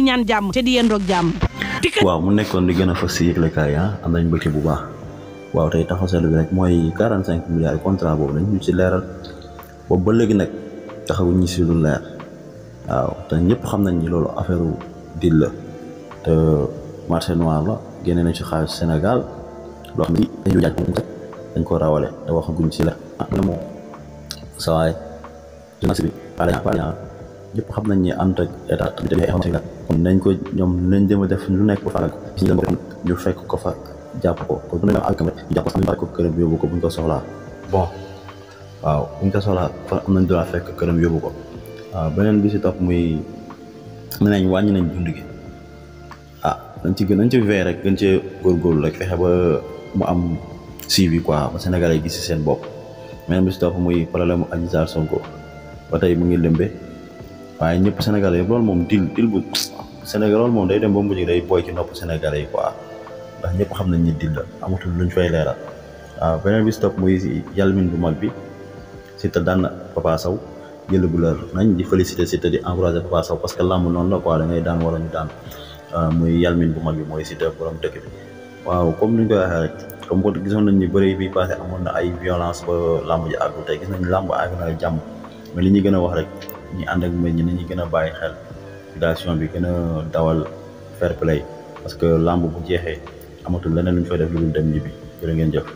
ñaan jàmm te di yendoog jàmm. waaw mu nekkoon li gën a fës si yëglekaay am nañ bëgg bu baax waaw tey taxaw seetlu bi rek mooy 45 milliards contrat boobu lañ ñu si leeral boobu ba léegi nag taxawuñ ñu si lu leer waaw te ñëpp xam nañ ni loolu affaire deal la te marché noir la génne nañ si xaalis Sénégal loo xam ne dañu jaaj dañ ko rawale te waxaguñ si leer moom sa waay journaliste bi ñëpp xam nañ ni ànd ak état tamit ay xam kon nañ ko ñoom nañ dem a def lu nekk ba faral ñu fekk ko fa jàpp ko kon bu ñu alkam rek ñu jàpp ko ko këram yóbbu ko buñ ko soxlaa bon waaw buñ ko soxlaa fa am nañ droit fekk këram yóbbu ko waaw beneen bi si topp muy ne nañ wàññi nañ dund gi nañ ci veillé rek gën cee góorgóorlu rek fexe ba mu am suivi quoi ba Sénégalais gis si seen bopp beneen bi si topp muy problème mu Adji Sarr Sonko ba tey mu ngi lëmbe waaye ñëpp Sénégalais yi loolu moom dil bu Sénégal loolu moom day dem ba mujj day booy ci nopp Sénégalais yi quoi ndax ñëpp xam nañ ni dil la amatul luñ fay leeral waaw beneen bi stop muy yalmin bu mag bi Siteu daan na Papa Sow jël bu leer nañ di féliciter Siteu di encourager Papa Sow parce que làmb noonu la quoi da ngay daan wala ñu daan muy yalmin bu mag bi mooy Siteu borom dëkk bi waaw comme ni ñu koy waxee rek comme que gisoon nañ ni bëri bi passé amoon na ay violence ba làmb ji àggul tey gis nañ làmb àgg na jàmm mais li ñuy gën a wax rek ñi ànd ak mbir ñi nañu gën a bàyyi xel fédération bi gën a dawal fair play parce que lamb bu jeexee amatul leneen lu ñu fay def lu dul dem ñibbi jërë ngeen jëf